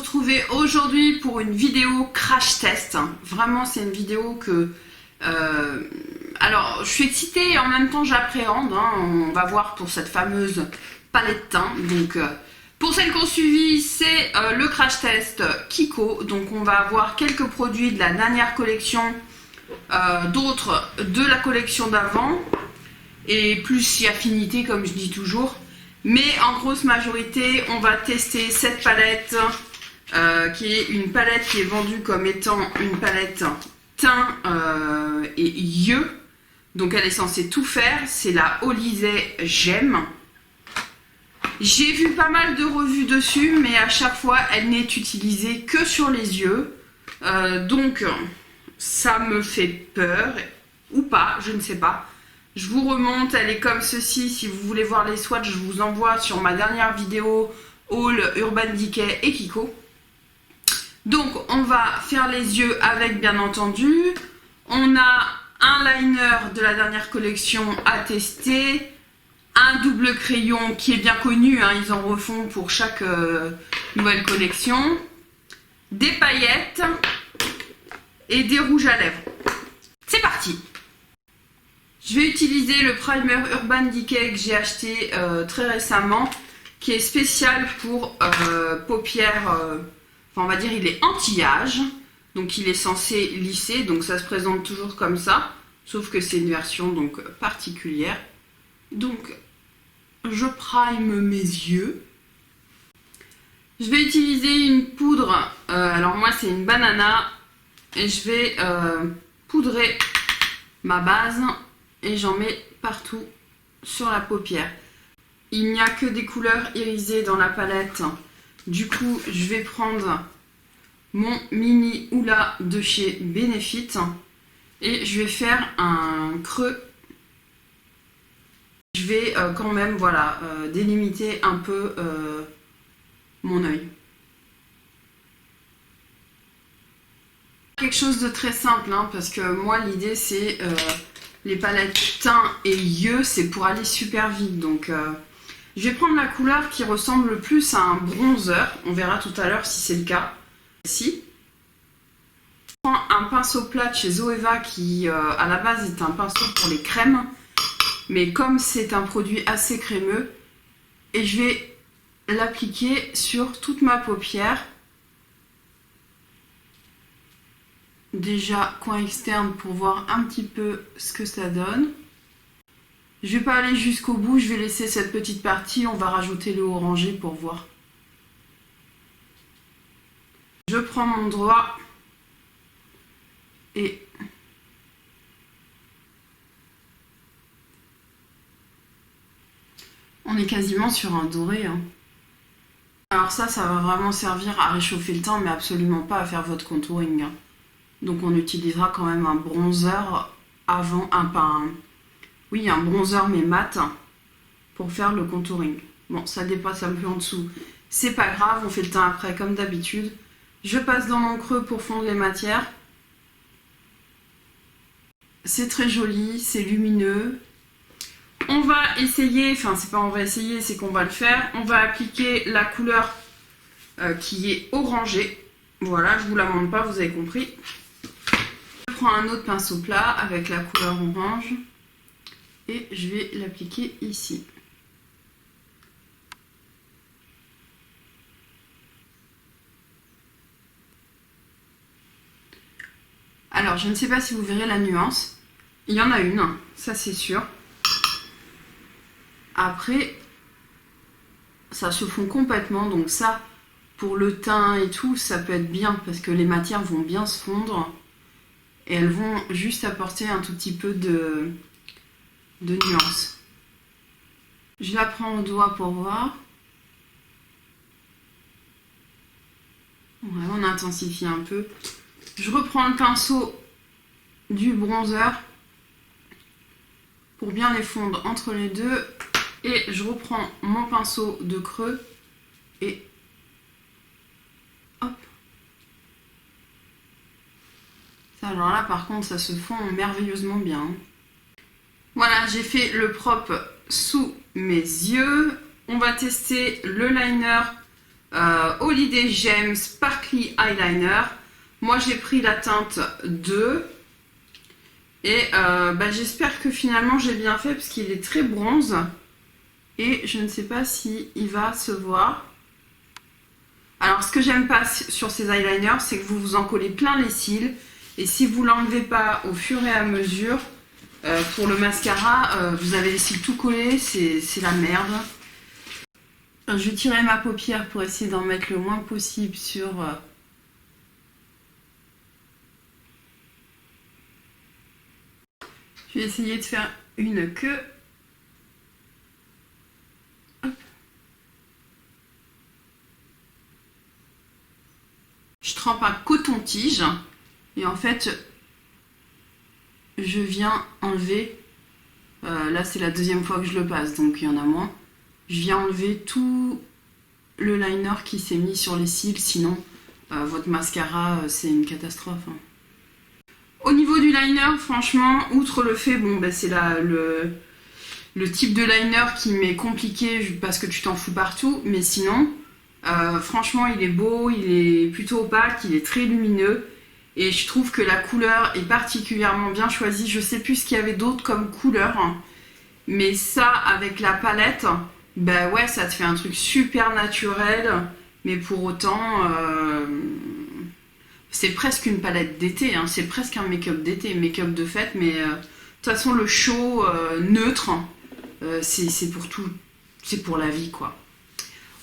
retrouver aujourd'hui pour une vidéo crash test. Vraiment, c'est une vidéo que... alors, je suis excitée et en même temps j'appréhende. On va voir pour cette fameuse palette teint. Donc, pour celles qui ont suivi, c'est le crash test Kiko. Donc, on va avoir quelques produits de la dernière collection, d'autres de la collection d'avant. Et plus si affinité, comme je dis toujours. Mais en grosse majorité, on va tester cette palette qui est une palette qui est vendue comme étant une palette teint et yeux. Donc elle est censée tout faire. C'est la Olysée Gemme. J'ai vu pas mal de revues dessus, mais à chaque fois, elle n'est utilisée que sur les yeux. Donc ça me fait peur, ou pas, je ne sais pas. Je vous remonte, elle est comme ceci. Si vous voulez voir les swatchs, je vous envoie sur ma dernière vidéo haul Urban Decay et Kiko. Donc on va faire les yeux avec, bien entendu. On a un liner de la dernière collection à tester. Un double crayon qui est bien connu, ils en refont pour chaque nouvelle collection. Des paillettes et des rouges à lèvres. C'est parti! Je vais utiliser le primer Urban Decay que j'ai acheté très récemment, qui est spécial pour paupières, enfin on va dire il est anti-âge, donc il est censé lisser, donc ça se présente toujours comme ça, sauf que c'est une version donc particulière. Donc je prime mes yeux. Je vais utiliser une poudre, alors moi c'est une banana, et je vais poudrer ma base. Et j'en mets partout sur la paupière. Il n'y a que des couleurs irisées dans la palette. Du coup, je vais prendre mon mini Hoola de chez Benefit. Et je vais faire un creux. Je vais quand même, voilà, délimiter un peu mon œil. Quelque chose de très simple, parce que moi, l'idée, c'est... les palettes teint et yeux, c'est pour aller super vite. Donc, je vais prendre la couleur qui ressemble le plus à un bronzer. On verra tout à l'heure si c'est le cas. Ici. Je prends un pinceau plat de chez Zoeva qui, à la base, est un pinceau pour les crèmes. Mais comme c'est un produit assez crémeux, et je vais l'appliquer sur toute ma paupière. Déjà coin externe pour voir un petit peu ce que ça donne. Je vais pas aller jusqu'au bout, je vais laisser cette petite partie, on va rajouter le orangé pour voir. Je prends mon doigt et on est quasiment sur un doré. Alors ça va vraiment servir à réchauffer le teint, mais absolument pas à faire votre contouring. Donc on utilisera quand même un bronzer avant, un bronzer mais mat pour faire le contouring. Bon, ça dépasse un peu en dessous, c'est pas grave, on fait le teint après comme d'habitude. Je passe dans mon creux pour fondre les matières. C'est très joli, c'est lumineux. On va essayer, enfin c'est pas on va essayer, c'est qu'on va le faire. On va appliquer la couleur qui est orangée. Voilà, je vous la montre pas, vous avez compris. Je prends un autre pinceau plat avec la couleur orange et je vais l'appliquer ici. Alors je ne sais pas si vous verrez la nuance, il y en a une, ça c'est sûr. Après ça se fond complètement, donc ça pour le teint et tout ça peut être bien parce que les matières vont bien se fondre. Et elles vont juste apporter un tout petit peu de nuance. Je la prends au doigt pour voir. Ouais, on intensifie un peu. Je reprends le pinceau du bronzer pour bien les fondre entre les deux. Et je reprends mon pinceau de creux et hop. Alors là par contre ça se fond merveilleusement bien. Voilà, j'ai fait le propre sous mes yeux. On va tester le liner Holiday Gem Sparkly Eyeliner. Moi j'ai pris la teinte 2. Et j'espère que finalement j'ai bien fait parce qu'il est très bronze. Et je ne sais pas si il va se voir. Alors ce que j'aime pas sur ces eyeliners, c'est que vous vous en collez plein les cils. Et si vous l'enlevez pas au fur et à mesure, pour le mascara, vous avez les cils tout collés, c'est la merde. Je vais tirer ma paupière pour essayer d'en mettre le moins possible sur... Je vais essayer de faire une queue. Hop. Je trempe un coton-tige et en fait je viens enlever, là c'est la deuxième fois que je le passe donc il y en a moins, je viens enlever tout le liner qui s'est mis sur les cils, sinon votre mascara c'est une catastrophe. Au niveau du liner, franchement, outre le fait, c'est le type de liner qui m'est compliqué parce que tu t'en fous partout, mais sinon, franchement, il est beau, il est plutôt opaque, il est très lumineux, et je trouve que la couleur est particulièrement bien choisie. Je sais plus ce qu'il y avait d'autre comme couleur, mais ça, avec la palette, ouais, ça te fait un truc super naturel, mais pour autant... c'est presque une palette d'été, hein. C'est presque un make-up d'été, make-up de fête, mais de toute façon le chaud, neutre, c'est pour tout, c'est pour la vie quoi.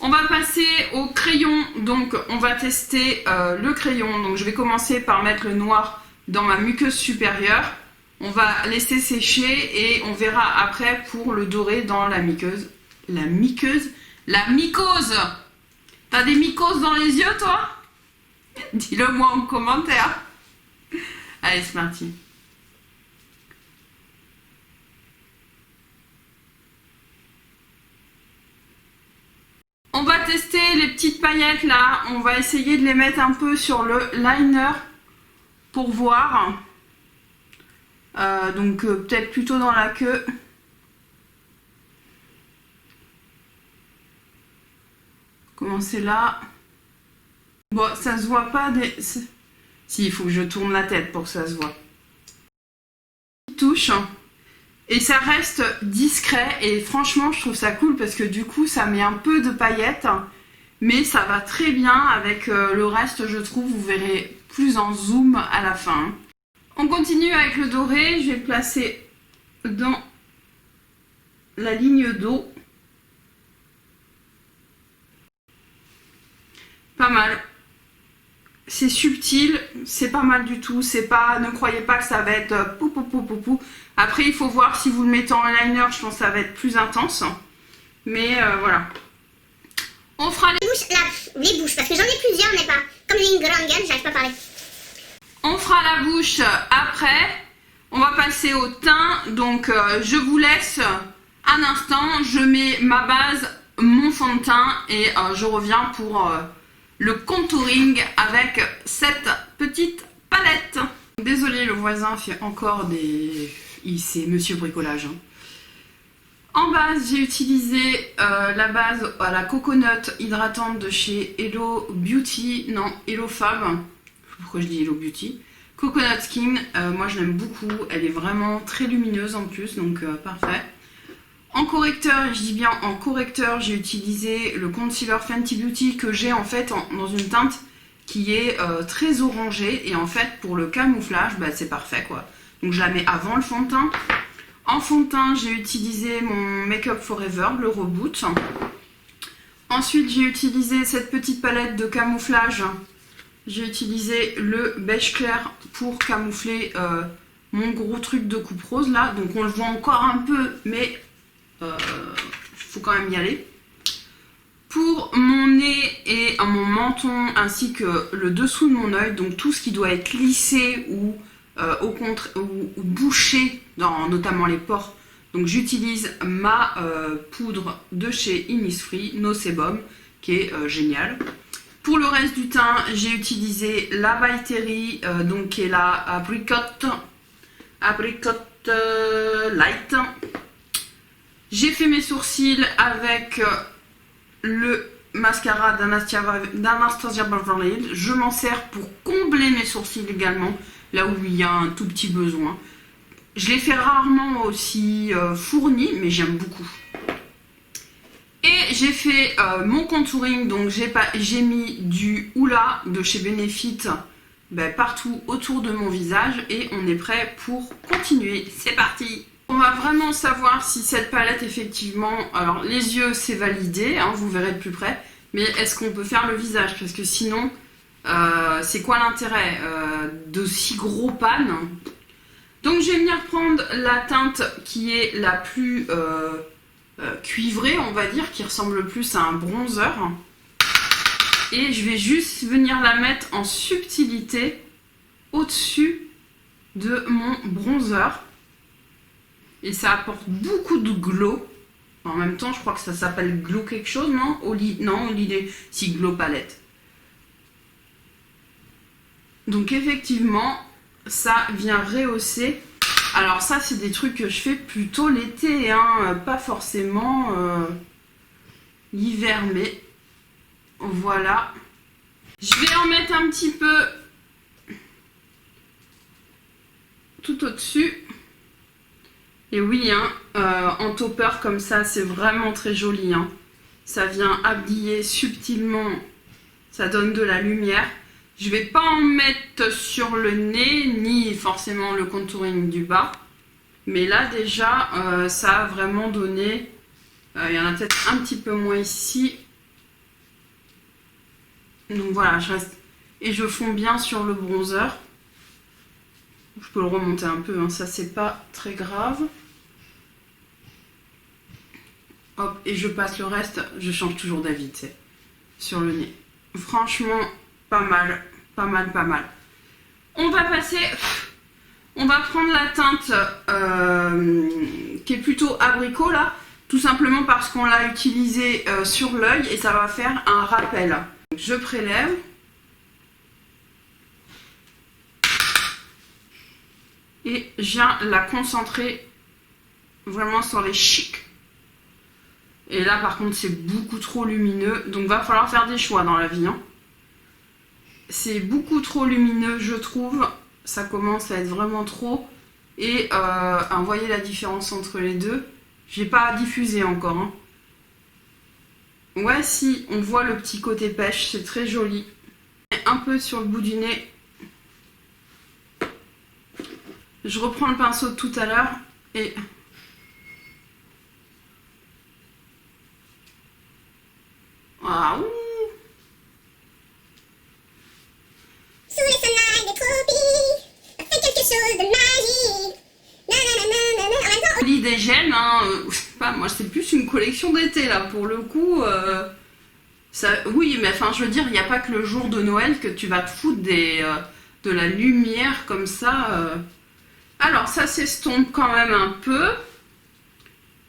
On va passer au crayon, donc on va tester le crayon. Donc je vais commencer par mettre le noir dans ma muqueuse supérieure. On va laisser sécher et on verra après pour le doré dans la mycose. La mycose? La mycose! T'as des mycoses dans les yeux toi? Dis-le moi en commentaire. Allez, c'est parti. On va tester les petites paillettes là. On va essayer de les mettre un peu sur le liner pour voir. Peut-être plutôt dans la queue. Commencer là. Bon, ça se voit pas des... Si, il faut que je tourne la tête pour que ça se voit. Touche. Et ça reste discret. Et franchement, je trouve ça cool parce que du coup, ça met un peu de paillettes. Mais ça va très bien avec le reste, je trouve. Vous verrez plus en zoom à la fin. On continue avec le doré. Je vais le placer dans la ligne d'eau. Pas mal. C'est subtil, c'est pas mal du tout, c'est pas, ne croyez pas que ça va être pou pou pou pou pou. Après il faut voir si vous le mettez en liner, je pense que ça va être plus intense. Mais voilà. On fera les bouches, parce que j'en ai plusieurs, mais pas. Comme j'ai une grande gueule, j'arrive pas à parler. On fera la bouche après. On va passer au teint, donc je vous laisse un instant, je mets ma base, mon fond de teint et je reviens pour... le contouring avec cette petite palette. Désolée, le voisin fait encore des... C'est Monsieur Bricolage. Hein. En base, j'ai utilisé la base à la coconut hydratante de chez Hello Beauty. Non, Hello Fab. Pourquoi je dis Hello Beauty? Coconut Skin, moi je l'aime beaucoup. Elle est vraiment très lumineuse en plus, donc parfait. En correcteur, je dis bien en correcteur, j'ai utilisé le concealer Fenty Beauty que j'ai en fait dans une teinte qui est très orangée. Et en fait, pour le camouflage, c'est parfait quoi. Donc je la mets avant le fond de teint. En fond de teint, j'ai utilisé mon Make Up Forever, le Reboot. Ensuite, j'ai utilisé cette petite palette de camouflage. J'ai utilisé le beige clair pour camoufler mon gros truc de coupe rose là. Donc on le voit encore un peu, mais... faut quand même y aller. Pour mon nez et mon menton ainsi que le dessous de mon œil, donc tout ce qui doit être lissé ou au contraire ou bouché dans notamment les pores, donc j'utilise ma poudre de chez Innisfree, No Sebum, qui est géniale. Pour le reste du teint, j'ai utilisé la By Terry, donc qui est la Apricot Light. J'ai fait mes sourcils avec le mascara d'Anastasia Beverly Hills. Je m'en sers pour combler mes sourcils également, là où il y a un tout petit besoin. Je les fais rarement aussi fournis, mais j'aime beaucoup. Et j'ai fait mon contouring, donc j'ai mis du Hoola de chez Benefit partout autour de mon visage et on est prêt pour continuer. C'est parti! On va vraiment savoir si cette palette effectivement, alors les yeux c'est validé, hein, vous verrez de plus près, mais est-ce qu'on peut faire le visage? Parce que sinon, c'est quoi l'intérêt de si gros pannes? Donc je vais venir prendre la teinte qui est la plus cuivrée, on va dire, qui ressemble plus à un bronzer. Et je vais juste venir la mettre en subtilité au-dessus de mon bronzer. Et ça apporte beaucoup de glow. En même temps, je crois que ça s'appelle glow quelque chose, non? Non, l'idée, si glow palette. Donc effectivement, ça vient rehausser. Alors ça, c'est des trucs que je fais plutôt l'été, hein, pas forcément l'hiver, mais voilà. Je vais en mettre un petit peu tout au-dessus. Et oui, hein, en topper comme ça, c'est vraiment très joli. Hein. Ça vient habiller subtilement, ça donne de la lumière. Je vais pas en mettre sur le nez, ni forcément le contouring du bas. Mais là déjà, ça a vraiment donné... il y en a peut-être un petit peu moins ici. Donc voilà, je reste... Et je fonds bien sur le bronzer. Je peux le remonter un peu, hein, ça c'est pas très grave. Hop, et je passe le reste, je change toujours d'avis, tu sais, sur le nez. Franchement, pas mal, pas mal, pas mal. On va passer... On va prendre la teinte qui est plutôt abricot là, tout simplement parce qu'on l'a utilisée sur l'œil et ça va faire un rappel. Je prélève. Et je viens la concentrer vraiment sur les chics. Et là par contre c'est beaucoup trop lumineux, donc va falloir faire des choix dans la vie. Hein. C'est beaucoup trop lumineux je trouve. Ça commence à être vraiment trop. Et vous voyez la différence entre les deux. J'ai pas diffusé encore. Hein. Ouais, si, on voit le petit côté pêche, c'est très joli. Un peu sur le bout du nez. Je reprends le pinceau de tout à l'heure et... Ah, ouh. Sous les sonnailles des troupies, fait quelque chose de magique. L'idée gêne, hein, pas, moi c'est plus une collection d'été là pour le coup. Ça, oui, mais enfin je veux dire, il n'y a pas que le jour de Noël que tu vas te foutre de la lumière comme ça. Alors ça s'estompe quand même un peu,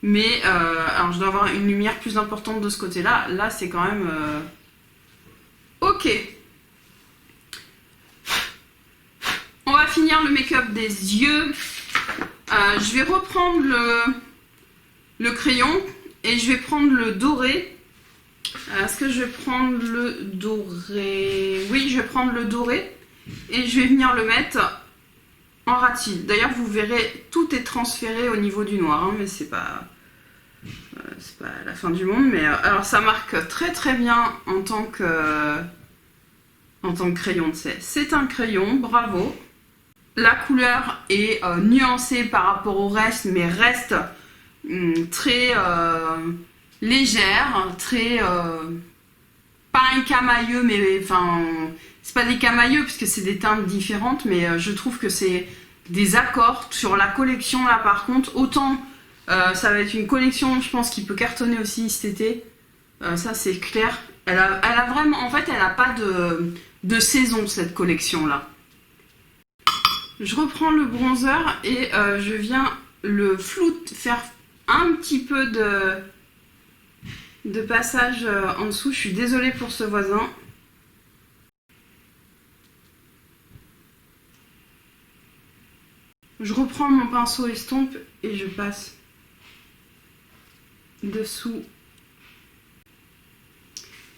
mais alors je dois avoir une lumière plus importante de ce côté-là. Là c'est quand même ok. On va finir le make-up des yeux. Je vais reprendre le crayon et je vais prendre le doré. Est-ce que je vais prendre le doré? Oui, je vais prendre le doré et je vais venir le mettre en ratil. D'ailleurs, vous verrez, tout est transféré au niveau du noir, hein, mais c'est pas la fin du monde. Mais alors, ça marque très très bien en tant que crayon. C'est un crayon, bravo. La couleur est nuancée par rapport au reste, mais reste très légère, très... pas un camailleux, mais enfin... c'est pas des camailleux, puisque c'est des teintes différentes, mais je trouve que c'est des accords. Sur la collection, là, par contre, autant ça va être une collection, je pense, qui peut cartonner aussi cet été. Ça, c'est clair. Elle a vraiment... En fait, elle n'a pas de saison, cette collection-là. Je reprends le bronzer et je viens le floute, faire un petit peu de passage en dessous. Je suis désolée pour ce voisin. Je reprends mon pinceau estompe et je passe dessous.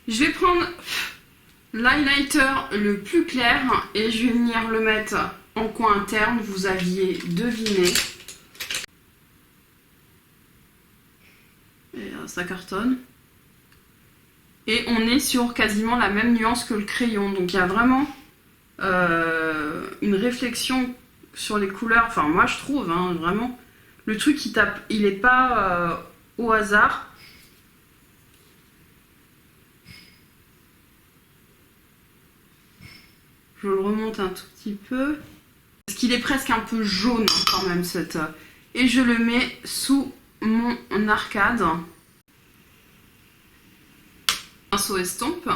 Je vais prendre l'highlighter le plus clair et je vais venir le mettre en coin interne, vous aviez deviné. Et ça cartonne. Et on est sur quasiment la même nuance que le crayon, donc il y a vraiment une réflexion sur les couleurs, enfin moi je trouve, hein, vraiment, le truc qui tape, il n'est pas au hasard. Je le remonte un tout petit peu. Parce qu'il est presque un peu jaune hein, quand même cette. Et je le mets sous mon arcade. Pinceau estompe.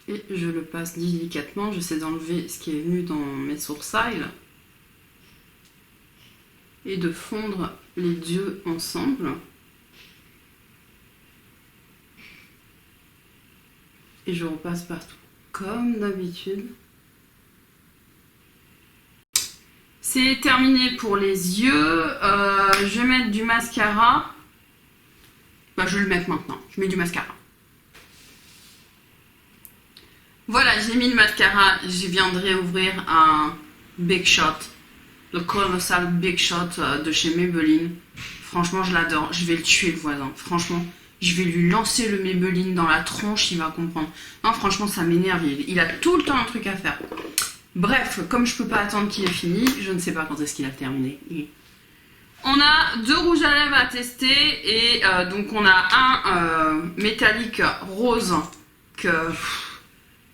Et je le passe délicatement. J'essaie d'enlever ce qui est venu dans mes sourcils. Et de fondre les deux ensemble. Et je repasse partout. Comme d'habitude. C'est terminé pour les yeux. Je vais mettre du mascara. Bah, je vais le mettre maintenant. Je mets du mascara. Voilà, j'ai mis le mascara. Je viendrai ouvrir un Big Shot. Le Colossal Big Shot de chez Maybelline. Franchement, je l'adore. Je vais le tuer, le voisin. Franchement, je vais lui lancer le Maybelline dans la tronche. Il va comprendre. Non, franchement, ça m'énerve. Il a tout le temps un truc à faire. Bref, comme je peux pas attendre qu'il ait fini, je ne sais pas quand est-ce qu'il a terminé. On a 2 rouges à lèvres à tester et donc on a un métallique rose que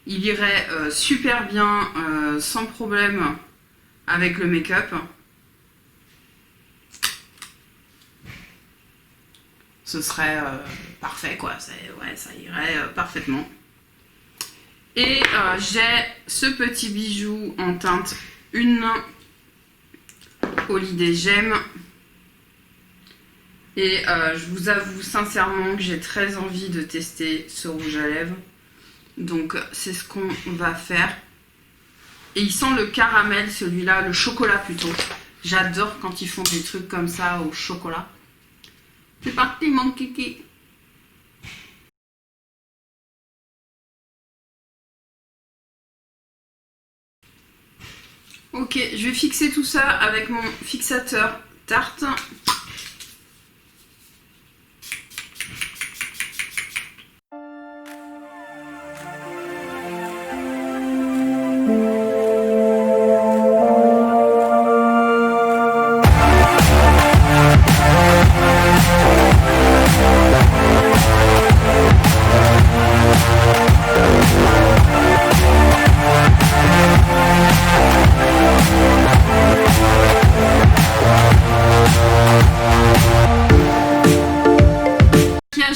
il irait super bien sans problème avec le make-up. Ce serait parfait quoi, ouais, ça irait parfaitement. Et j'ai ce petit bijou en teinte une Holiday Gem. Et je vous avoue sincèrement que j'ai très envie de tester ce rouge à lèvres. Donc c'est ce qu'on va faire. Et il sent le caramel, celui-là, le chocolat plutôt. J'adore quand ils font des trucs comme ça au chocolat. C'est parti mon kiki. Ok, je vais fixer tout ça avec mon fixateur Tarte.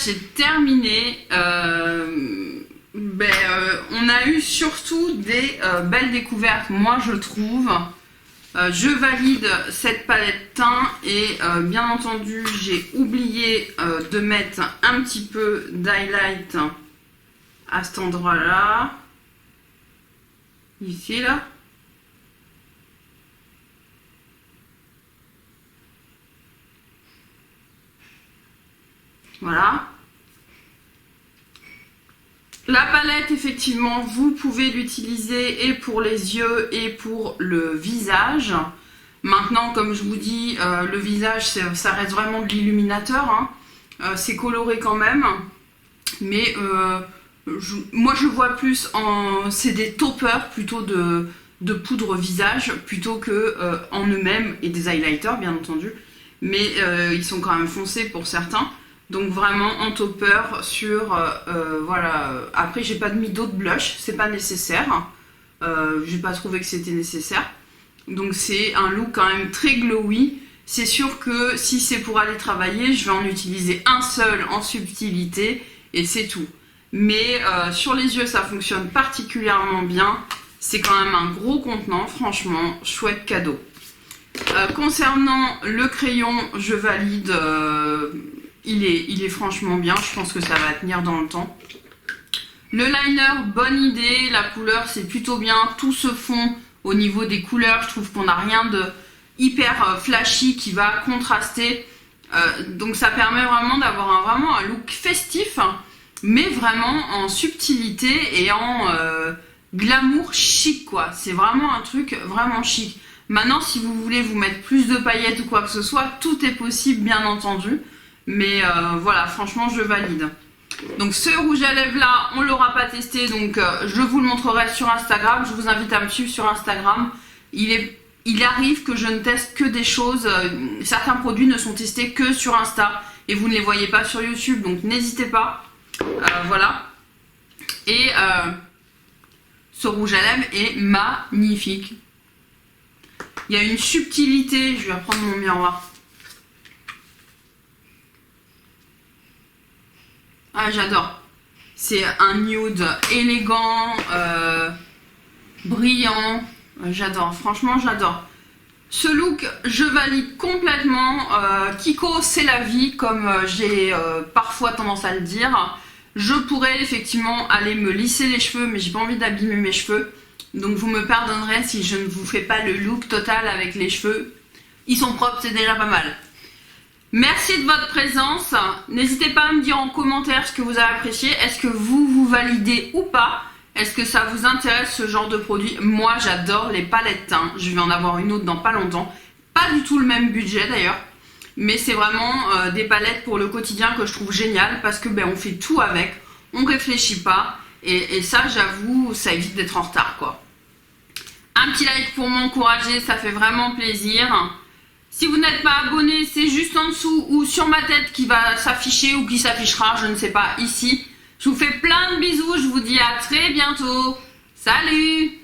J'ai terminé. On a eu surtout des belles découvertes, moi je trouve. Je valide cette palette teint et bien entendu j'ai oublié de mettre un petit peu d'highlight à cet endroit là. Ici là. Voilà. La palette, effectivement, vous pouvez l'utiliser et pour les yeux et pour le visage. Maintenant, comme je vous dis, le visage, ça reste vraiment de l'illuminateur. Hein. C'est coloré quand même. Mais moi, je vois plus en... C'est des toppers plutôt de poudre visage plutôt que en eux-mêmes et des highlighters, bien entendu. Mais ils sont quand même foncés pour certains. Donc vraiment en topper sur, voilà, après j'ai pas mis d'autres blush, c'est pas nécessaire, j'ai pas trouvé que c'était nécessaire. Donc c'est un look quand même très glowy, c'est sûr que si c'est pour aller travailler, je vais en utiliser un seul en subtilité et c'est tout. Mais sur les yeux ça fonctionne particulièrement bien, c'est quand même un gros contenant, franchement, chouette cadeau. Concernant le crayon, je valide... Il est franchement bien, je pense que ça va tenir dans le temps. Le liner, bonne idée, la couleur c'est plutôt bien, tout se fond au niveau des couleurs, je trouve qu'on n'a rien de hyper flashy qui va contraster. Donc ça permet vraiment d'avoir vraiment un look festif mais vraiment en subtilité et en glamour chic, quoi. C'est vraiment un truc vraiment chic. Maintenant, si vous voulez vous mettre plus de paillettes ou quoi que ce soit, tout est possible, bien entendu. Mais voilà, franchement, je valide. Donc ce rouge à lèvres là, on l'aura pas testé, donc je vous le montrerai sur Instagram. Je vous invite à me suivre sur Instagram. Il arrive que je ne teste que des choses. Certains produits ne sont testés que sur Insta et vous ne les voyez pas sur YouTube, donc n'hésitez pas. Voilà. Et ce rouge à lèvres est magnifique. Il y a une subtilité. Je vais reprendre mon miroir. Ah, j'adore. C'est un nude élégant, brillant. J'adore. Franchement, j'adore. Ce look, je valide complètement. Kiko, c'est la vie, comme j'ai parfois tendance à le dire. Je pourrais effectivement aller me lisser les cheveux, mais j'ai pas envie d'abîmer mes cheveux. Donc vous me pardonnerez si je ne vous fais pas le look total avec les cheveux. Ils sont propres, c'est déjà pas mal. Merci de votre présence. N'hésitez pas à me dire en commentaire ce que vous avez apprécié. Est-ce que vous validez ou pas? Est-ce que ça vous intéresse ce genre de produit? Moi, j'adore les palettes teintes. Je vais en avoir une autre dans pas longtemps. Pas du tout le même budget d'ailleurs. Mais c'est vraiment des palettes pour le quotidien que je trouve génial parce que on fait tout avec. On réfléchit pas. Et ça, j'avoue, ça évite d'être en retard, quoi. Un petit like pour m'encourager, ça fait vraiment plaisir. Si vous n'êtes pas abonné, c'est juste en dessous ou sur ma tête qui va s'afficher ou qui s'affichera, je ne sais pas, ici. Je vous fais plein de bisous, je vous dis à très bientôt. Salut!